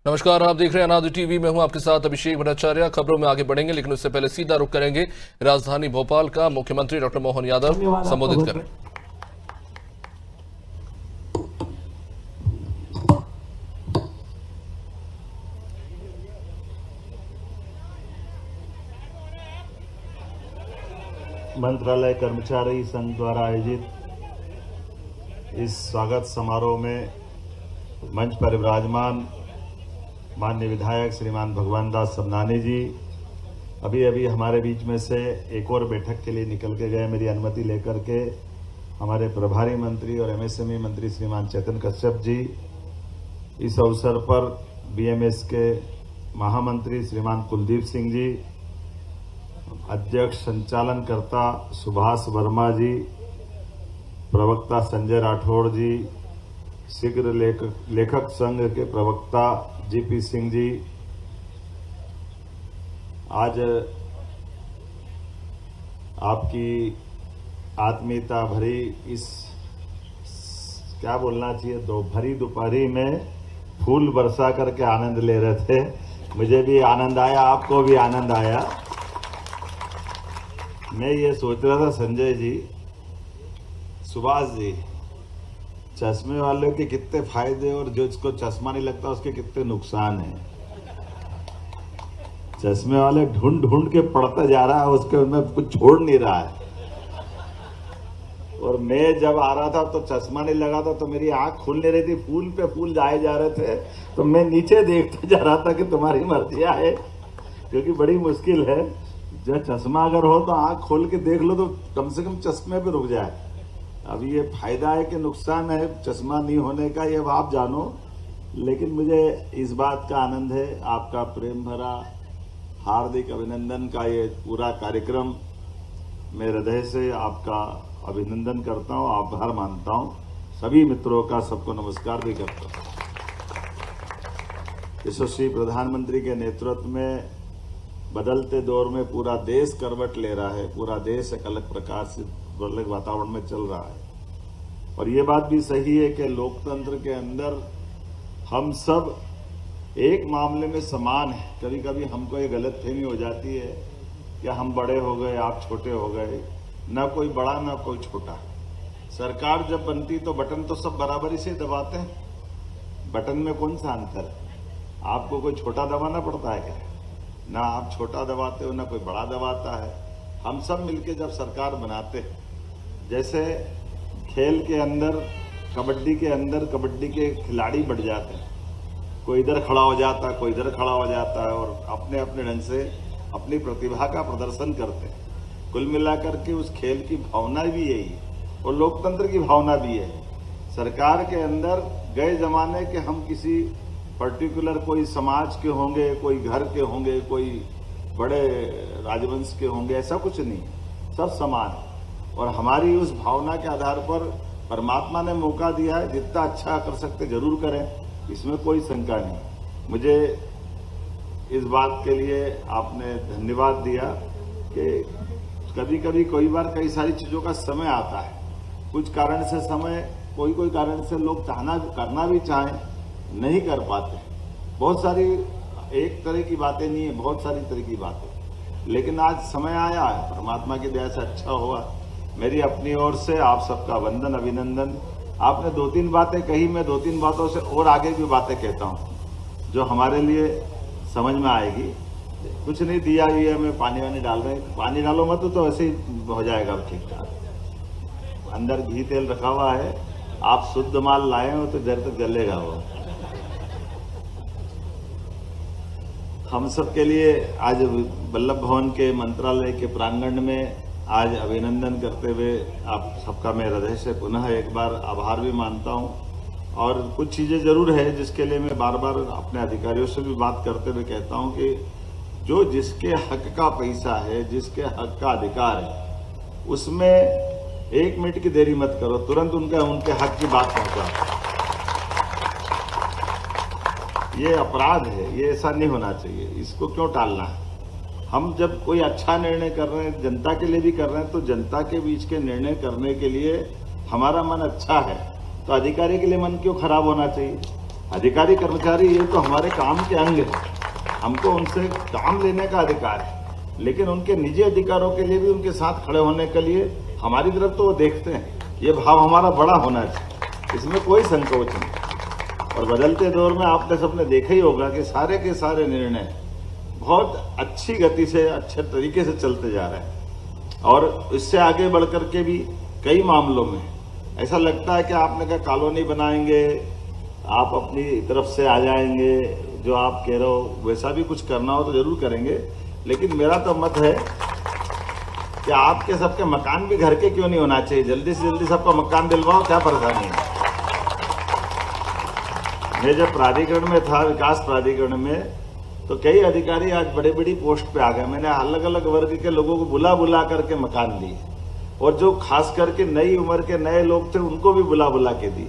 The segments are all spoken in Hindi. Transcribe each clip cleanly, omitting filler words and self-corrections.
नमस्कार, आप देख रहे हैं अनादि टीवी। मैं हूं आपके साथ अभिषेक भट्टाचार्य। खबरों में आगे बढ़ेंगे, लेकिन उससे पहले सीधा रुख करेंगे राजधानी भोपाल का। मुख्यमंत्री डॉक्टर मोहन यादव संबोधित करें। मंत्रालय कर्मचारी संघ द्वारा आयोजित इस स्वागत समारोह में मंच पर विराजमान माननीय विधायक श्रीमान भगवान दास सबनानी जी अभी हमारे बीच में से एक और बैठक के लिए निकल के गए। मेरी अनुमति लेकर के हमारे प्रभारी मंत्री और एमएसएमई मंत्री श्रीमान चेतन कश्यप जी, इस अवसर पर बीएमएस के महामंत्री श्रीमान कुलदीप सिंह जी, अध्यक्ष संचालनकर्ता सुभाष वर्मा जी, प्रवक्ता संजय राठौड़ जी, शीघ्र लेखक संघ के प्रवक्ता जीपी सिंह जी, आज आपकी आत्मीयता भरी इस क्या बोलना चाहिए भरी दोपहरी में फूल बरसा करके आनंद ले रहे थे। मुझे भी आनंद आया, आपको भी आनंद आया। मैं ये सोच रहा था संजय जी, सुभाष जी, चश्मे वालों के कितने फायदे और जो इसको चश्मा नहीं लगता उसके कितने नुकसान हैं। चश्मे वाले ढूंढ ढूंढ के पढ़ता जा रहा है, उसके उनमें कुछ छोड़ नहीं रहा है। और मैं जब आ रहा था तो चश्मा नहीं लगा था तो मेरी आंख खुल नहीं रही थी, फूल पे फूल जाए जा रहे थे, तो मैं नीचे देखता जा रहा था कि तुम्हारी मर्जी है, क्योंकि बड़ी मुश्किल है। जब चश्मा अगर हो तो आंख खोल के देख लो तो कम से कम चश्मे पे रुक जाए। अब ये फायदा है कि नुकसान है चश्मा नहीं होने का, ये अब आप जानो। लेकिन मुझे इस बात का आनंद है, आपका प्रेम भरा हार्दिक अभिनंदन का ये पूरा कार्यक्रम, मैं हृदय से आपका अभिनंदन करता हूँ, आभार मानता हूँ। सभी मित्रों का सबको नमस्कार भी करता हूँ। यशस्वी प्रधानमंत्री के नेतृत्व में बदलते दौर में पूरा देश करवट ले रहा है, पूरा देश एक अलग प्रकार से अलग वातावरण में चल रहा है। और ये बात भी सही है कि लोकतंत्र के अंदर हम सब एक मामले में समान है। कभी कभी हमको ये गलतफहमी हो जाती है कि हम बड़े हो गए, आप छोटे हो गए, ना कोई बड़ा ना कोई छोटा। सरकार जब बनती तो बटन तो सब बराबरी से दबाते हैं। बटन में कौन सा अंतर है? आपको कोई छोटा दबाना पड़ता है क्या? ना आप छोटा दबाते हो ना कोई बड़ा दबाता है। हम सब मिलके जब सरकार बनाते हैं, जैसे खेल के अंदर कबड्डी के अंदर कबड्डी के खिलाड़ी बढ़ जाते हैं, कोई इधर खड़ा हो जाता है, कोई इधर खड़ा हो जाता है और अपने अपने ढंग से अपनी प्रतिभा का प्रदर्शन करते हैं। कुल मिलाकर के उस खेल की भावना भी यही है और लोकतंत्र की भावना भी है। सरकार के अंदर गए जमाने के हम किसी पर्टिकुलर कोई समाज के होंगे, कोई घर के होंगे, कोई बड़े राजवंश के होंगे, ऐसा कुछ नहीं, सब समान है। और हमारी उस भावना के आधार पर परमात्मा ने मौका दिया है, जितना अच्छा कर सकते जरूर करें, इसमें कोई शंका नहीं। मुझे इस बात के लिए आपने धन्यवाद दिया कि कभी कभी कोई बार कई सारी चीज़ों का समय आता है, कुछ कारण से समय कोई कारण से लोग करना भी चाहें, नहीं कर पाते। बहुत सारी एक तरह की बातें नहीं है, बहुत सारी तरह की बातें। लेकिन आज समय आया है, परमात्मा की दया से अच्छा हुआ। मेरी अपनी ओर से आप सबका वंदन अभिनंदन। आपने 2-3 बातें कही, मैं 2-3 बातों से और आगे भी बातें कहता हूँ जो हमारे लिए समझ में आएगी। कुछ नहीं दिया ही है, मैं पानी वानी डाल रहे हैं, पानी डालो मत तो ऐसे ही हो जाएगा ठीक ठाक। अंदर घी तेल रखा हुआ है, आप शुद्ध माल लाए हो तो देर तक जलेगा वो। हम सब के लिए आज वल्लभ भवन के मंत्रालय के प्रांगण में आज अभिनंदन करते हुए आप सबका मैं हृदय से पुनः एक बार आभार भी मानता हूं। और कुछ चीज़ें जरूर है जिसके लिए मैं बार बार अपने अधिकारियों से भी बात करते हुए कहता हूं कि जो जिसके हक का पैसा है, जिसके हक का अधिकार है, उसमें 1 मिनट की देरी मत करो, तुरंत उनके हक की बात पहुंचाओ। ये अपराध है, ये ऐसा नहीं होना चाहिए, इसको क्यों टालना है? हम जब कोई अच्छा निर्णय कर रहे हैं, जनता के लिए भी कर रहे हैं, तो जनता के बीच के निर्णय करने के लिए हमारा मन अच्छा है, तो अधिकारी के लिए मन क्यों खराब होना चाहिए? अधिकारी कर्मचारी ये तो हमारे काम के अंग है, हमको उनसे काम लेने का अधिकार है, लेकिन उनके निजी अधिकारों के लिए भी उनके साथ खड़े होने के लिए हमारी तरफ तो वो देखते हैं। ये भाव हमारा बड़ा होना चाहिए, इसमें कोई संकोच नहीं। और बदलते दौर में आपने सबने देखा ही होगा कि सारे के सारे निर्णय बहुत अच्छी गति से अच्छे तरीके से चलते जा रहे हैं, और इससे आगे बढ़ करके भी कई मामलों में ऐसा लगता है कि आपने कहा कॉलोनी बनाएंगे, आप अपनी तरफ से आ जाएंगे, जो आप कह रहे हो वैसा भी कुछ करना हो तो जरूर करेंगे, लेकिन मेरा तो मत है कि आपके सबके मकान भी घर के क्यों नहीं होना चाहिए, जल्दी से जल्दी सबका मकान दिलवाओ, क्या परेशानी है। मैं जब प्राधिकरण में था, विकास प्राधिकरण में, तो कई अधिकारी आज बड़ी बड़ी पोस्ट पे आ गए। मैंने अलग अलग वर्ग के लोगों को बुला बुला करके मकान दिए, और जो खास करके नई उम्र के नए लोग थे उनको भी बुला बुला के दिए।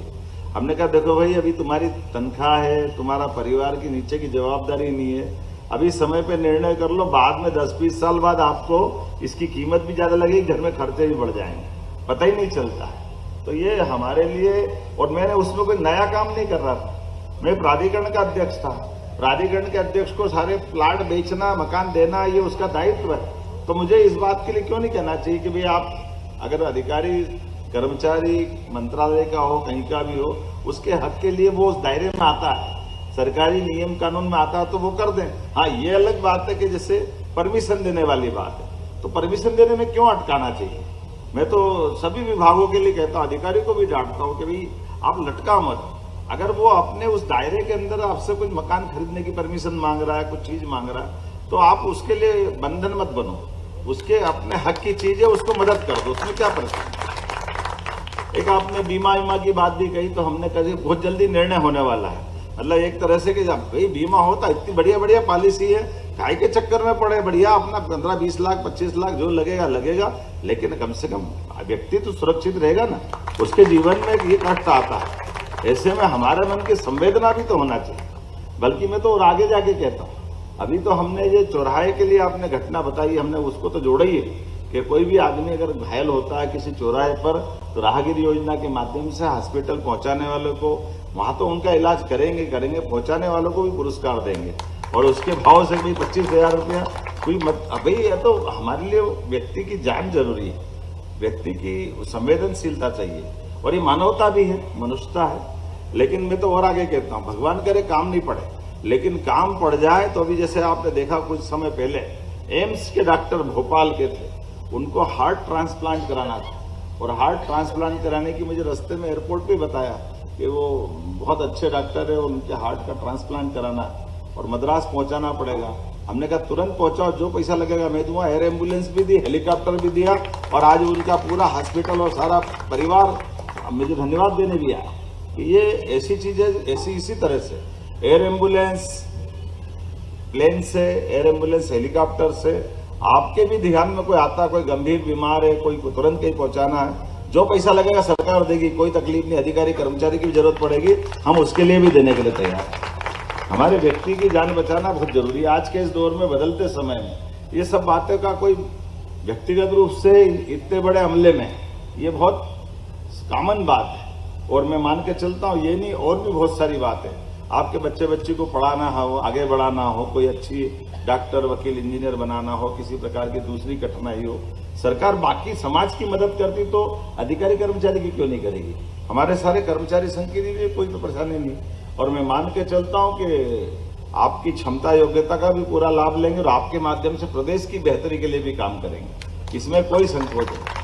हमने कहा देखो भाई, अभी तुम्हारी तनख्वाह है, तुम्हारा परिवार की नीचे की जवाबदारी नहीं है, अभी समय पे निर्णय कर लो, बाद में 10-20 साल बाद आपको इसकी कीमत भी ज्यादा लगेगी, घर में खर्चे भी बढ़ जाएंगे, पता ही नहीं चलता है। तो ये हमारे लिए, और मैंने उसमें कोई नया काम नहीं कर रहा था, मैं प्राधिकरण का अध्यक्ष था। प्राधिकरण के अध्यक्ष को सारे प्लाट बेचना, मकान देना, ये उसका दायित्व है। तो मुझे इस बात के लिए क्यों नहीं कहना चाहिए कि भाई आप अगर अधिकारी कर्मचारी मंत्रालय का हो, कहीं का भी हो, उसके हक के लिए वो उस दायरे में आता है, सरकारी नियम कानून में आता है तो वो कर दें। हाँ, ये अलग बात है कि जैसे परमिशन देने वाली बात है, तो परमिशन देने में क्यों अटकाना चाहिए। मैं तो सभी विभागों के लिए कहता हूँ, अधिकारी को भी डांटता हूँ कि भाई आप लटका मत। अगर वो अपने उस दायरे के अंदर आपसे कुछ मकान खरीदने की परमिशन मांग रहा है, कुछ चीज मांग रहा है, तो आप उसके लिए बंधन मत बनो, उसके अपने हक की चीज है, उसको मदद कर दो, उसमें क्या परेशानी। एक आपने बीमा की बात भी कही, तो हमने कहा बहुत जल्दी निर्णय होने वाला है। मतलब एक तरह से कि जब भाई बीमा होता, इतनी बढ़िया बढ़िया पॉलिसी है, काय के चक्कर में पड़े, बढ़िया अपना 15-20 लाख 25 लाख जो लगेगा लगेगा, लेकिन कम से कम व्यक्ति तो सुरक्षित रहेगा ना, उसके जीवन में ये कष्ट आता है। ऐसे में हमारे मन की संवेदना भी तो होना चाहिए। बल्कि मैं तो और आगे जाके कहता हूँ, अभी तो हमने ये चौराहे के लिए आपने घटना बताई, हमने उसको तो जोड़ा ही है कि कोई भी आदमी अगर घायल होता है किसी चौराहे पर, तो राहगीर योजना के माध्यम से हॉस्पिटल पहुंचाने वालों को वहां तो उनका इलाज करेंगे, पहुंचाने वालों को भी पुरस्कार देंगे, और उसके भाव से भी 25,000 रुपया कोई मत। अभी ये तो हमारे लिए व्यक्ति की जान जरूरी है, व्यक्ति की संवेदनशीलता चाहिए, और ये मानवता भी है, मनुष्यता है। लेकिन मैं तो और आगे कहता हूँ, भगवान करे काम नहीं पड़े, लेकिन काम पड़ जाए तो अभी जैसे आपने देखा कुछ समय पहले एम्स के डॉक्टर भोपाल के थे, उनको हार्ट ट्रांसप्लांट कराना था, और हार्ट ट्रांसप्लांट कराने की मुझे रास्ते में एयरपोर्ट पे बताया कि वो बहुत अच्छे डॉक्टर है, उनके हार्ट का ट्रांसप्लांट कराना और मद्रास पहुंचाना पड़ेगा। हमने कहा तुरंत पहुंचाओ, जो पैसा लगेगा मैं दूंगा। एयर एम्बुलेंस भी दी, हेलीकॉप्टर भी दिया, और आज उनका पूरा हॉस्पिटल और सारा परिवार मुझे धन्यवाद देने भी आया। ये ऐसी चीजें, इसी तरह से एयर एम्बुलेंस प्लेन से, एयर एम्बुलेंस हेलीकॉप्टर से, आपके भी ध्यान में कोई आता, कोई गंभीर बीमार है, कोई तुरंत कहीं पहुंचाना है, जो पैसा लगेगा सरकार देगी, कोई तकलीफ नहीं। अधिकारी कर्मचारी की भी जरूरत पड़ेगी, हम उसके लिए भी देने के लिए तैयार हैं। हमारे व्यक्ति की जान बचाना बहुत जरूरी है आज के इस दौर में, बदलते समय में। ये सब बातें का कोई व्यक्तिगत रूप से इतने बड़े हमले में, ये बहुत कॉमन बात है, और मैं मान के चलता हूँ ये नहीं, और भी बहुत सारी बात है। आपके बच्चे को पढ़ाना हो, आगे बढ़ाना हो, कोई अच्छी डॉक्टर, वकील, इंजीनियर बनाना हो, किसी प्रकार की दूसरी कठिनाई हो, सरकार बाकी समाज की मदद करती तो अधिकारी कर्मचारी की क्यों नहीं करेगी। हमारे सारे कर्मचारी संघ के लिए कोई तो परेशानी नहीं, और मैं मान के चलता हूँ कि आपकी क्षमता योग्यता का भी पूरा लाभ लेंगे, और आपके माध्यम से प्रदेश की बेहतरी के लिए भी काम करेंगे, इसमें कोई संकोच नहीं।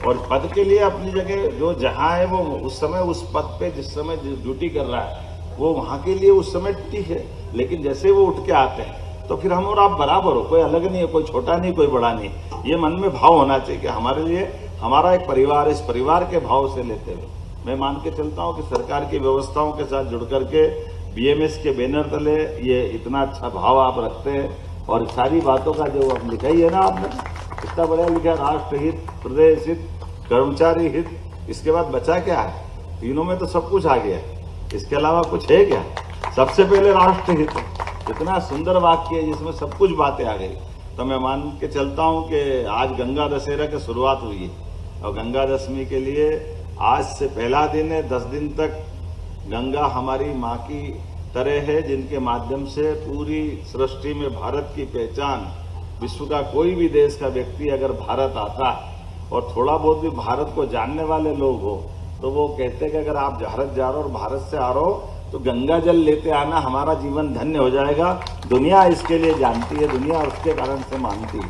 और पद के लिए अपनी जगह जो जहां है, वो उस समय उस पद पे जिस समय ड्यूटी कर रहा है, वो वहां के लिए उस समय ठीक है। लेकिन जैसे वो उठ के आते हैं तो फिर हम और आप बराबर हो, कोई अलग नहीं है, कोई छोटा नहीं, कोई बड़ा नहीं। ये मन में भाव होना चाहिए कि हमारे लिए हमारा एक परिवार, इस परिवार के भाव से लेते हुए मैं मान के चलता हूँ कि सरकार की व्यवस्थाओं के साथ जुड़ करके बीएमएस के बैनर तले ये इतना अच्छा भाव आप रखते हैं, और सारी बातों का जो अब लिखा ही है ना आपने, इतना बढ़िया लिखा है, राष्ट्र हित, प्रदेश हित, कर्मचारी हित, इसके बाद बचा क्या है? तीनों में तो सब कुछ आ गया, इसके अलावा कुछ है क्या? सबसे पहले राष्ट्र हित, इतना सुंदर वाक्य है जिसमें सब कुछ बातें आ गई। तो मैं मान के चलता हूं कि आज गंगा दशहरा की शुरुआत हुई है, और गंगा दशमी के लिए आज से पहला दिन है, 10 दिन तक गंगा हमारी माँ की तरह है, जिनके माध्यम से पूरी सृष्टि में भारत की पहचान, विश्व का कोई भी देश का व्यक्ति अगर भारत आता है और थोड़ा बहुत भी भारत को जानने वाले लोग हो तो वो कहते हैं कि अगर आप भारत जा रहे हो और भारत से आ रहे हो तो गंगा जल लेते आना, हमारा जीवन धन्य हो जाएगा। दुनिया इसके लिए जानती है, दुनिया उसके कारण से मानती है।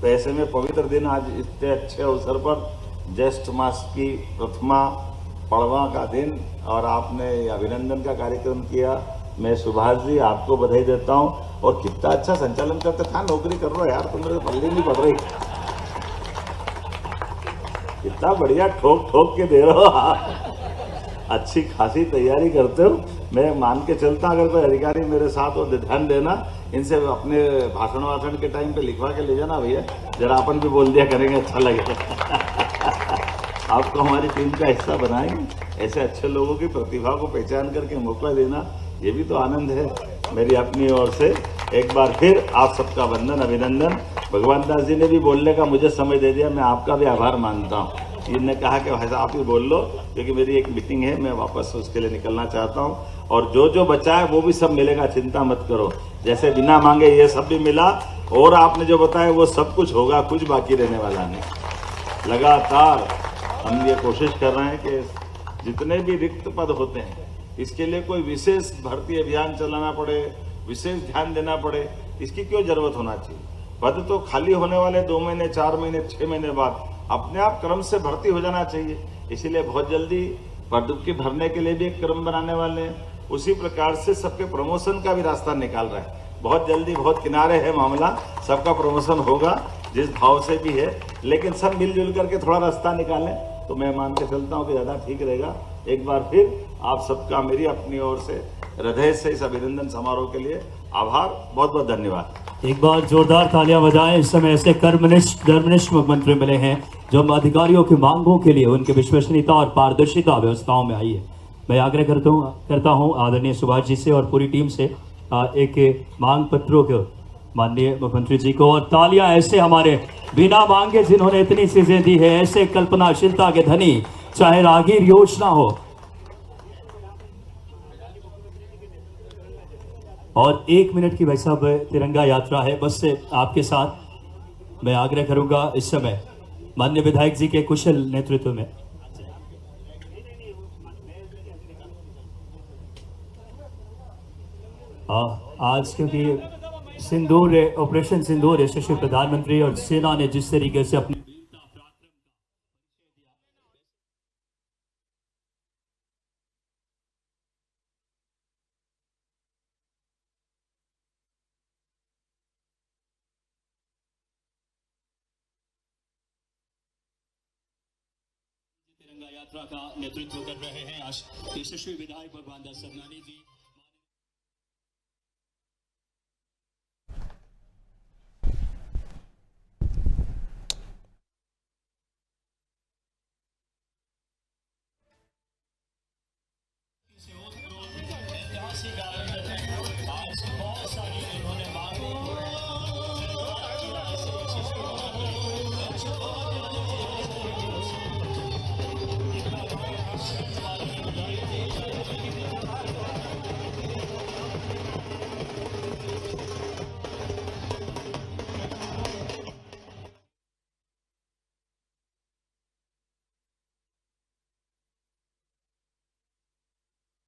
तो ऐसे में पवित्र दिन आज इतने अच्छे अवसर पर ज्येष्ठ मास की प्रथमा पड़वा का दिन और आपने अभिनंदन का कार्यक्रम किया। मैं सुभाष जी आपको बधाई देता हूं। और कितना अच्छा संचालन करते था, नौकरी कर रहे हो यार, तुम मेरे पल्ले नहीं पड़ रही, कितना बढ़िया ठोक ठोक के दे रहे हो। अच्छी खासी तैयारी करते हो। मैं मान के चलता, अगर कोई अधिकारी मेरे साथ हो ध्यान देना, इनसे अपने भाषण के टाइम पे लिखवा के ले जाना, भैया जरा अपन भी बोल दिया करेंगे, अच्छा लगेगा। आपको हमारी टीम का हिस्सा बनाएंगे। ऐसे अच्छे लोगों की प्रतिभा को पहचान करके मौका देना, ये भी तो आनंद है। मेरी अपनी ओर से एक बार फिर आप सबका वंदन, अभिनंदन। भगवान दास जी ने भी बोलने का मुझे समय दे दिया, मैं आपका भी आभार मानता हूँ। इनने कहा कि भाई साहब आप ही बोल लो, क्योंकि मेरी एक मीटिंग है, मैं वापस उसके लिए निकलना चाहता हूँ। और जो जो बचा है वो भी सब मिलेगा, चिंता मत करो। जैसे बिना मांगे ये सब भी मिला, और आपने जो बताया वो सब कुछ होगा, कुछ बाकी रहने वाला नहीं। लगातार हम ये कोशिश कर रहे हैं कि जितने भी रिक्त पद होते हैं, इसके लिए कोई विशेष भर्ती अभियान चलाना पड़े, विशेष ध्यान देना पड़े, इसकी क्यों जरूरत होना चाहिए। पद तो खाली होने वाले 2 महीने, 4 महीने, 6 महीने बाद अपने आप क्रम से भर्ती हो जाना चाहिए। इसीलिए बहुत जल्दी पद की भरने के लिए भी एक क्रम बनाने वाले हैं। उसी प्रकार से सबके प्रमोशन का भी रास्ता निकाल रहे हैं। बहुत जल्दी, बहुत किनारे है मामला, सबका प्रमोशन होगा जिस भाव से भी है, लेकिन सब मिलजुल करके थोड़ा रास्ता निकालें तो मैं मान के चलता हूँ कि ज़्यादा ठीक रहेगा। एक बार फिर आप सबका मेरी अपनी ओर से हृदय से इस अभिनंदन समारोह के लिए आभार, बहुत बहुत धन्यवाद। एक बार जोरदार तालियां बजाएं। इस समय ऐसे कर्मनिष्ठ धर्मनिष्ठ मुख्यमंत्री मिले हैं जो हम अधिकारियों की मांगों के लिए उनकी विश्वसनीयता और पारदर्शिता व्यवस्थाओं में आई है। मैं आग्रह करता हूं आदरणीय सुभाष जी से और पूरी टीम से एक मांग पत्रों के माननीय मुख्यमंत्री जी को, और तालियां ऐसे हमारे बिना मांगे जिन्होंने इतनी चीजें दी है, ऐसे कल्पनाशीलता के धनी, चाहे रागीर योजना हो। और 1 मिनट की भाई साहब तिरंगा यात्रा है बस से आपके साथ। मैं आग्रह करूंगा इस समय माननीय विधायक जी के कुशल नेतृत्व में आज, क्योंकि सिंदूर ऑपरेशन सिंदूर यशस्वी प्रधानमंत्री और सेना ने जिस तरीके से अपने तिरंगा यात्रा का नेतृत्व कर रहे हैं आज यशस्वी विधायक भगवान दास सरनानी जी। ऐतिहासिक